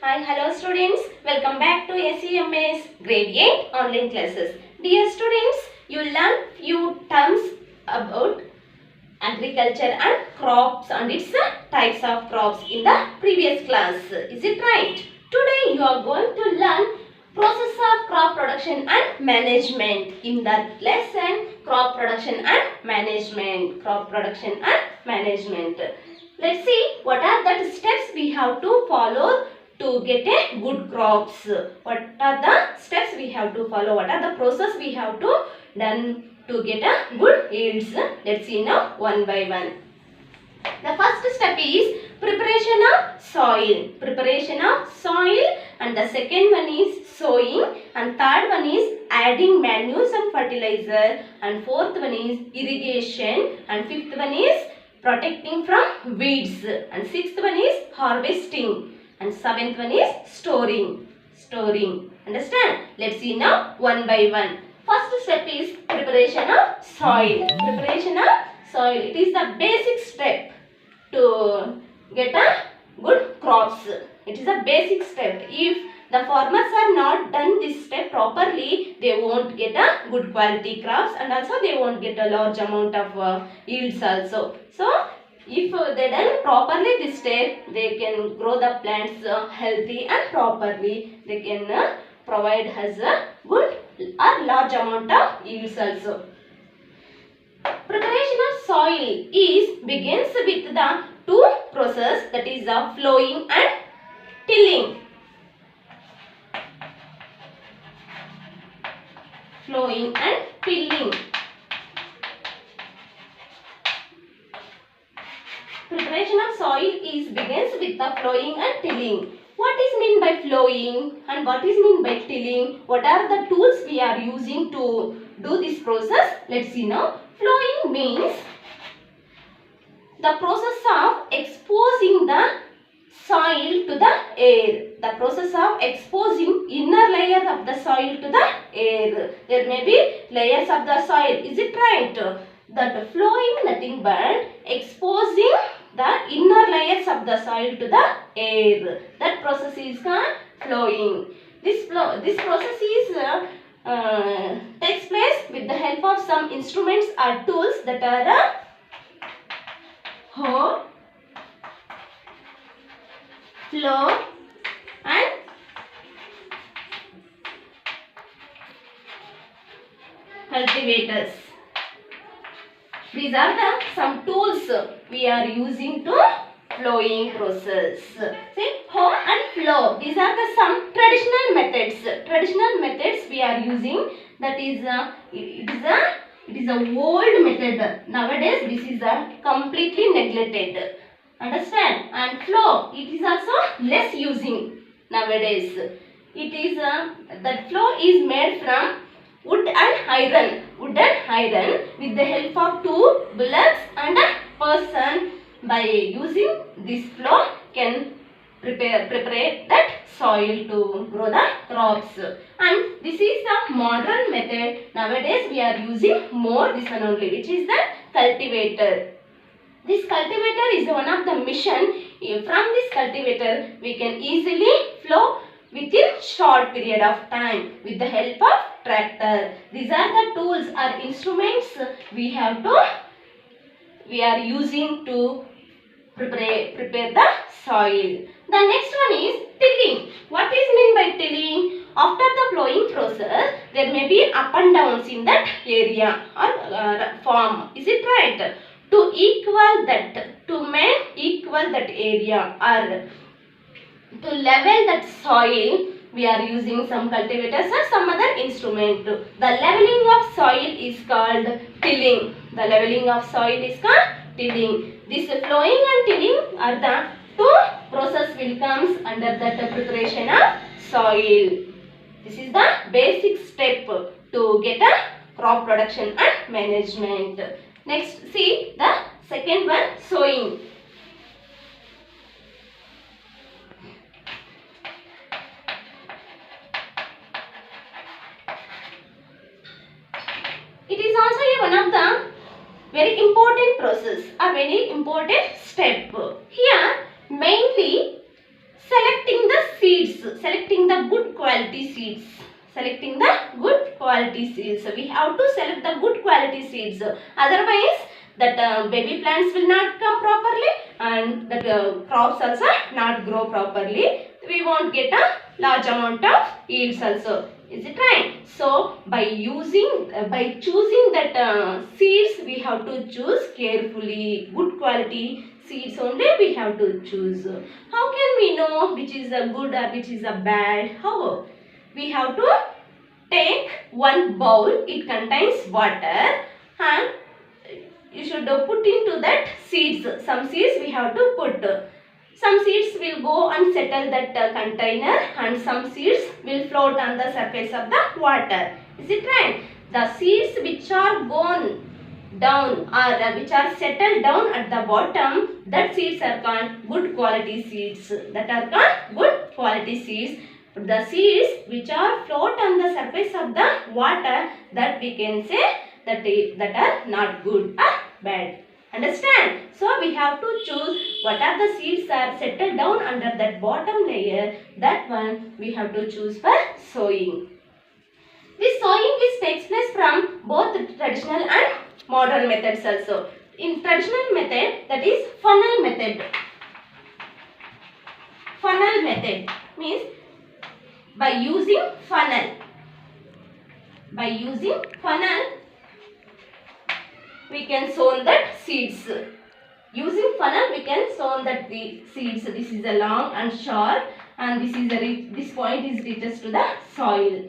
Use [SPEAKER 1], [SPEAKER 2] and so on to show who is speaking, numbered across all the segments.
[SPEAKER 1] Hi, hello students. Welcome back to SEMS Grade 8 online classes. Dear students, you learn few terms about agriculture and crops and its types of crops in the previous class. Is it right? Today you are going to learn process of crop production and management. In that lesson, crop production and management. Crop production and management. Let's see what are the steps we have to follow to get a good crops. What are the steps we have to follow? What are the process we have to done to get a good yields? Let's see now one by one. The first step is preparation of soil. Preparation of soil, and the second one is sowing, and third one is adding manures and fertilizer, and fourth one is irrigation, and fifth one is protecting from weeds, and sixth one is harvesting, and seventh one is storing. Understand? Let's see now one by one. First step is preparation of soil. Preparation of soil. It is the basic step to get a good crops. It is a basic step. If the farmers are not done this step properly, they won't get a good quality crops, and also they won't get a large amount of yields also. So if they done properly this step, they can grow the plants healthy and properly. They can provide us a good or large amount of yields also. Preparation of soil begins with the two process, that is the flowing and tilling. Flowing and tilling. Preparation of soil begins with the flowing and tilling. What is mean by flowing and what is mean by tilling? What are the tools we are using to do this process? Let's see now. Flowing means the process of exposing the soil to the air. The process of exposing inner layer of the soil to the air. There may be layers of the soil. Is it right? That flowing nothing but exposing the inner layers of the soil to the air. That process is called flowing. This process is takes place with the help of some instruments or tools that are hoe, flow and cultivators. These are the some tools we are using to flowing process. See, hoe and flow. These are the some traditional methods. Traditional methods we are using. That is it is a old method. Nowadays this is completely neglected. Understand? And flow, it is also less using nowadays. It is that flow is made from wood and iron. Wood and iron with the help of two bullocks and a person. By using this flow can prepare that soil to grow the crops. And this is the modern method. Nowadays we are using more this one only, which is the cultivator. This cultivator is one of the mission. From this cultivator we can easily flow within short period of time with the help of tractor. These are the tools or instruments we are using to prepare the soil. The next one is tilling. What is mean by tilling? After the flowing process, there may be up and downs in that area or farm. Is it right? To equal that, to make equal that area or to level that soil, we are using some cultivators or some other instrument. The leveling of soil is called tilling. The leveling of soil is called tilling. This flowing and tilling are the two process will comes under that preparation of soil. This is the basic step to get a crop production and management. Next, see the second one, sowing. It is also one of the very important process, a very important step. Here mainly selecting the seed seeds, selecting the good quality seeds. Selecting the good quality seeds. We have to select the good quality seeds. Otherwise, that baby plants will not come properly and the crops also not grow properly. We won't get a large amount of yields also. Is it right? So, by choosing that seeds, we have to choose carefully. Good quality seeds only we have to choose. How can we know which is a good or which is a bad? How? We have to take one bowl. It contains water and you should put into that seeds. Some seeds we have to put. Some seeds will go and settle that container and some seeds will float on the surface of the water. Is it right? The seeds which are gone down or which are settled down at the bottom, that seeds are called good quality seeds. That are called good quality seeds. The seeds which are float on the surface of the water, that we can say that are not good or bad. Understand? So we have to choose what are the seeds are settled down under that bottom layer. That one we have to choose for sowing. This sowing takes place from both traditional and modern methods also. In traditional method, that is funnel method. Funnel method means by using funnel. By using funnel, we can sow that seeds. Using funnel, we can sow that the seeds. This is a long and short, and this point is reaches to the soil.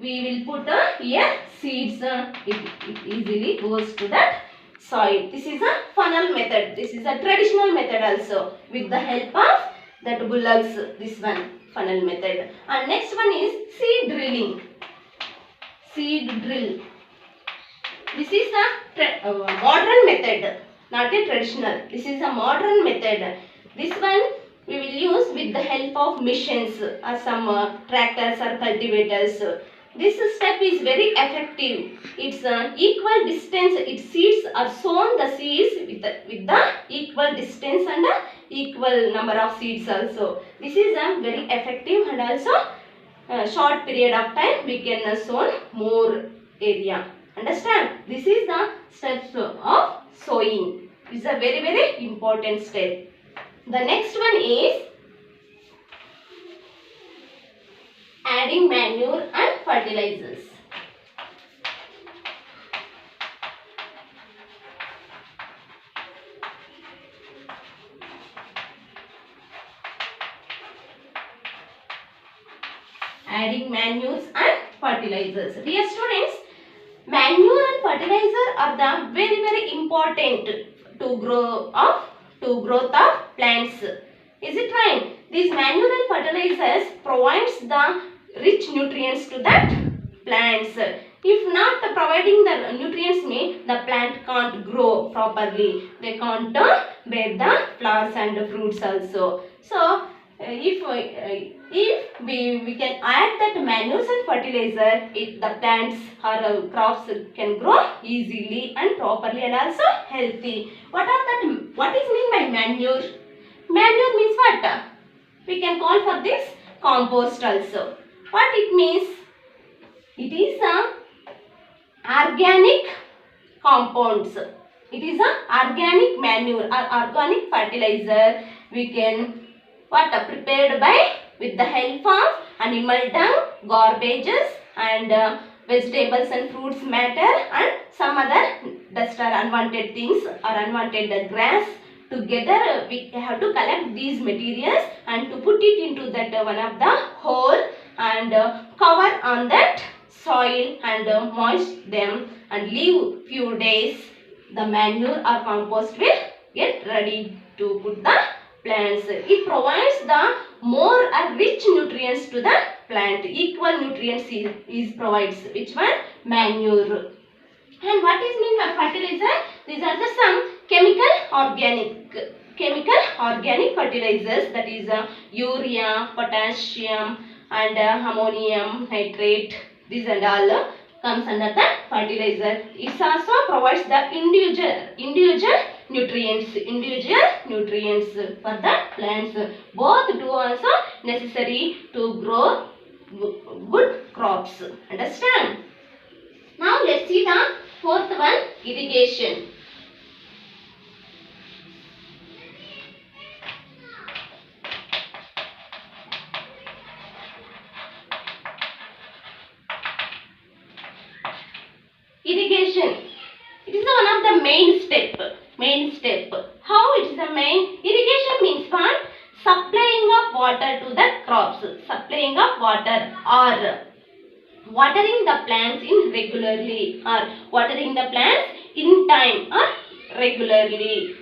[SPEAKER 1] We will put here seeds. It easily goes to that soil. This is a funnel method. This is a traditional method also with the help of that bullocks. This one funnel method. And next one is seed drilling. Seed drill. This is a modern method, not a traditional. This is a modern method. This one we will use with the help of machines or some tractors or cultivators. This step is very effective. It's equal distance. Its seeds are sown the seeds with the equal distance and equal number of seeds also. This is very effective and also short period of time we can sow more area. Understand? This is the steps of sowing. This is a very important step. The next one is adding manure and fertilizers. Adding manures and fertilizers. Dear students, manure and fertilizer are the very important to growth of plants. Is it right? These manure and fertilizers provides the rich nutrients to that plants. If not providing the nutrients, the plant can't grow properly. They can't bear the flowers and fruits also. So if we can add that manures and fertilizer, the plants or crops can grow easily and properly and also healthy. What is mean by manure? Manure means what? We can call for this compost also. What it means? It is organic compounds. It is organic manure or organic fertilizer. We can prepared by with the help of animal dung, garbages and vegetables and fruits matter and some other dust or unwanted things or unwanted grass. Together we have to collect these materials and to put it into that one of the hole and cover on that soil and moist them and leave few days. The manure or compost will get ready to put the plants. It provides the more rich nutrients to the plant. Equal nutrients is provides. Which one? Manure. And what is mean by fertilizer? These are the some chemical organic fertilizers, that is urea, potassium and ammonium nitrate. These and all comes under the fertilizer. It also provides the individual nutrients, individual nutrients for the plants. Both two also necessary to grow good crops. Understand? Now let's see the fourth one, irrigation. Irrigation. It is one of the main step. How it is the main? Irrigation means what? Supplying of water to the crops. Supplying of water or watering the plants in regularly or watering the plants in time or regularly.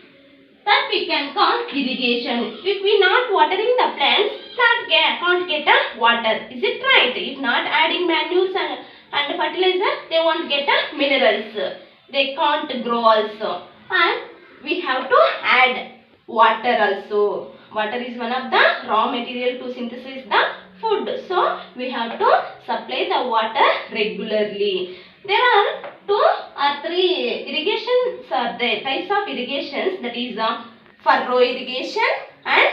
[SPEAKER 1] That we can call irrigation. If we not watering the plants, plant can't get a water. Is it right? If not adding manures and fertilizer, they won't get a minerals. They can't grow also. And we have to add water also. Water is one of the raw material to synthesize the food. So we have to supply the water regularly. There are 2 or 3 irrigations are there, types of irrigations, that is furrow irrigation and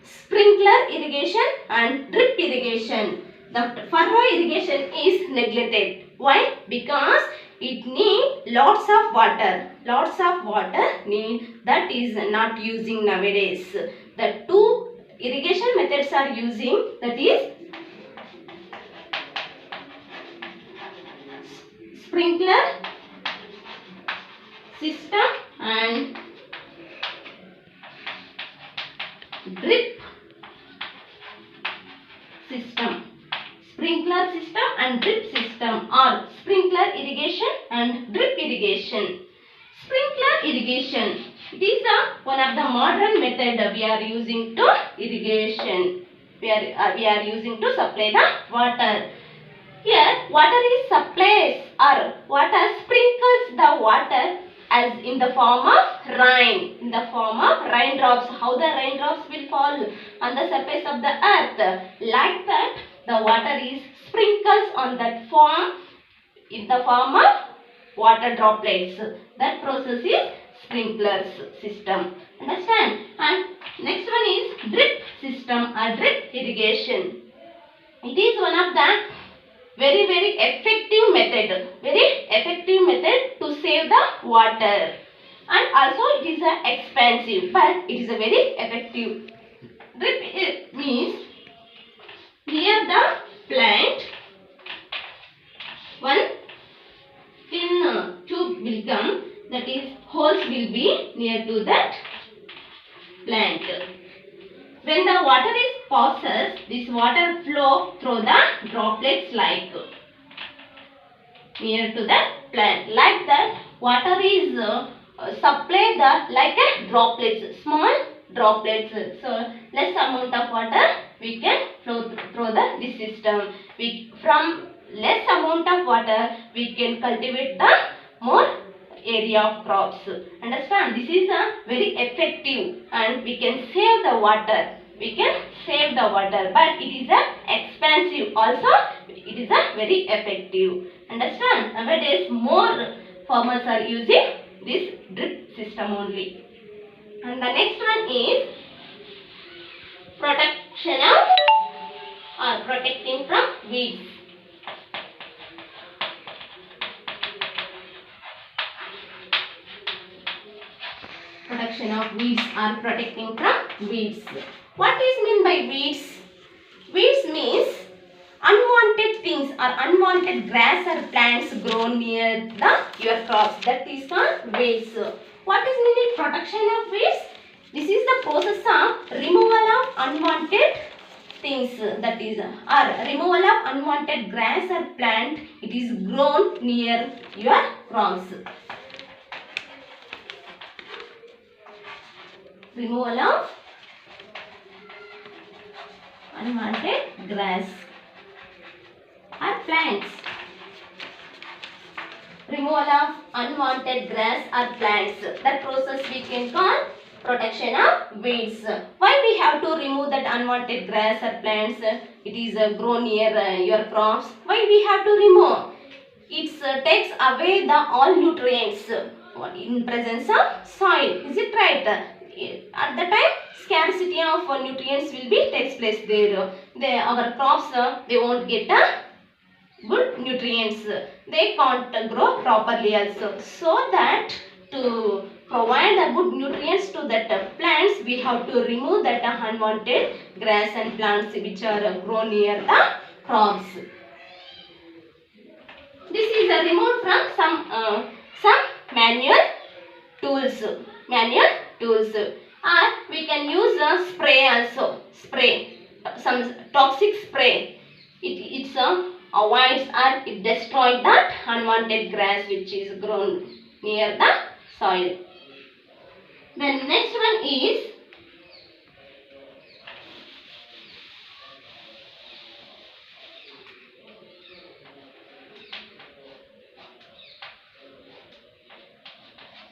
[SPEAKER 1] sprinkler irrigation and drip irrigation. The furrow irrigation is neglected. Why? Because it needs lots of water. Lots of water need, that is not using nowadays. The 2 irrigation methods are using, that is sprinkler system and drip system. Sprinkler system and drip system, or sprinkler irrigation and drip irrigation. Sprinkler irrigation, it is one of the modern method we are using to irrigation. We are using to supply the water. Here water is supplies or water sprinkles the water as in the form of rain. In the form of raindrops. How the raindrops will fall on the surface of the earth. Like that the water is sprinkles on that form in the form of water droplets. That process is sprinklers system. Understand? And next one is drip system or drip irrigation. It is one of the very effective method to save the water, and also it is expensive, but it is a very effective. Drip means near the plant one thin tube will come, that is holes will be near to that plant. When the water is passes, this water flow through the droplets like near to the plant. Like that water is supplied like a droplets, small droplets. So less amount of water we can flow through this system. From less amount of water we can cultivate the more area of crops. Understand? This is very effective and we can save the water. But it is expensive. Also it is very effective. Understand? Nowadays more farmers are using this drip system only. And the next one is protection of or protecting from weeds. Protection of weeds or protecting from weeds. What is mean by weeds? Weeds means unwanted things or unwanted grass or plants grown near your crops. That is called weeds. What is meaning protection of weeds? This is the process of removal of unwanted things, that is or removal of unwanted grass or plant. It is grown near your crops. Removal of unwanted grass or plants. Removal of unwanted grass or plants. That process we can call protection of weeds. Why we have to remove that unwanted grass or plants? It is grown near your crops. Why we have to remove? It takes away the all nutrients. in presence of soil. Is it right? At the time, scarcity of nutrients will be takes place there. Our crops they won't get good nutrients. They can't grow properly also. So that to provide the good nutrients to that plants, we have to remove that unwanted grass and plants which are grown near the crops. This is removed from some manual tools. Or we can use a spray also. Some toxic spray. It's avoids or it destroys that unwanted grass which is grown near the soil. Then next one is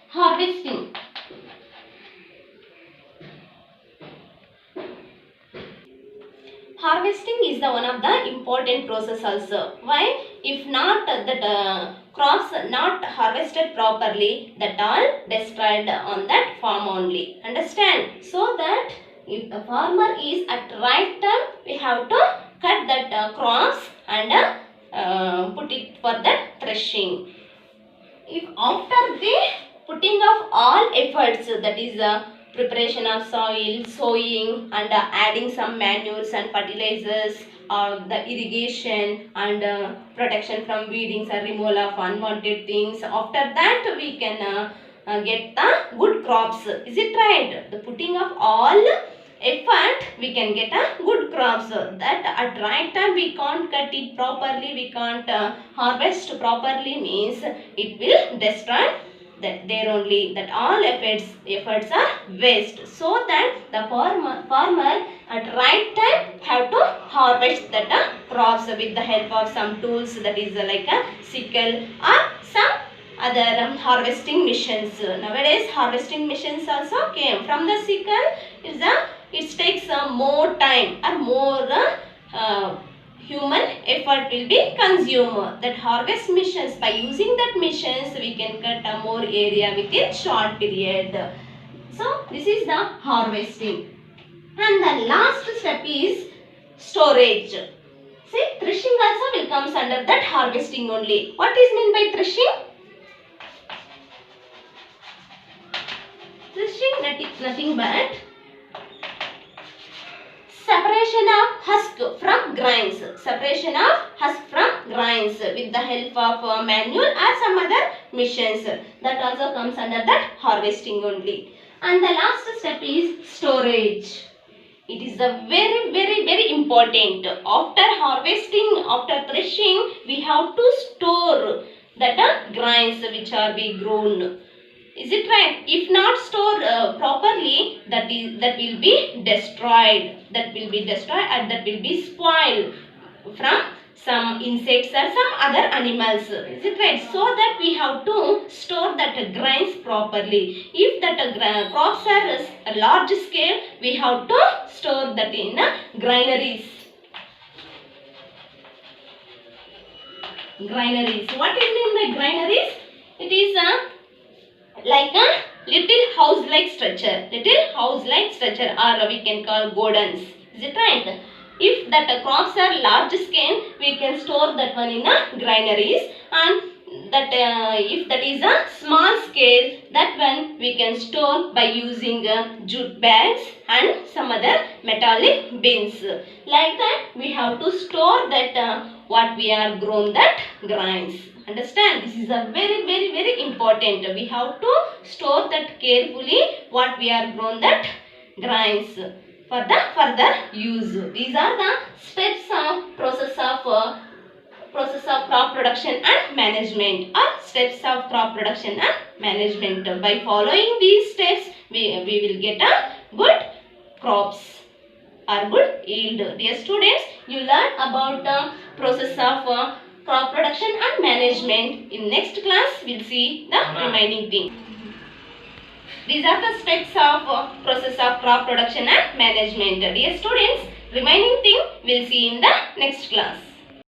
[SPEAKER 1] harvesting. Harvesting is the one of the important process also. Why? If not that crops not harvested properly, that all destroyed on that farm only. Understand? So that if the farmer is at right time, we have to cut that crops and put it for that threshing. If after the putting of all efforts, that is preparation of soil, sowing and adding some manures and fertilizers, the irrigation and protection from weedings or removal of unwanted things. After that we can get the good crops. Is it right? The putting of all effort we can get a good crops. That at right time we can't cut it properly, we can't harvest properly means it will destroy that there only, that all efforts are waste. So that the farmer at right time have to harvest that crops with the help of some tools, that is like a sickle or some other harvesting machines. Nowadays harvesting machines also came. From the sickle it takes more time or more human effort will be consumed. That harvest missions, by using that missions we can cut a more area within short period. So this is the harvesting. And the last step is storage. See, threshing also will comes under that harvesting only. What is meant by threshing? Threshing nothing but separation of husk from grains. Separation of husk from grains with the help of manual or some other machines. That also comes under that harvesting only. And the last step is storage. It is a very important. After harvesting, after threshing, we have to store that grains which are be grown. Is it right? If not stored properly, that will be destroyed. That will be destroyed and that will be spoiled from some insects or some other animals. Is it right? So that we have to store that grains properly. If that crops are a large scale, we have to store that in granaries. Granaries. What is mean by granaries? It is like a little house-like structure. Little house-like structure, or we can call godans. Is it right? If that crops are large scale, we can store that one in granaries, and that if that is a small scale, that one we can store by using jute bags and some other metallic bins. Like that, we have to store that what we are grown that grains. Understand? This is a very important. We have to store that carefully what we are grown that grains for the further use. These are the steps of process of crop production and management, or steps of crop production and management. By following these steps, we will get a good crops or good yield. Dear students, you learn about the process of crop production and management. In next class, we'll see the remaining thing. These are the steps of process of crop production and management. Dear students, remaining thing we'll see in the next class.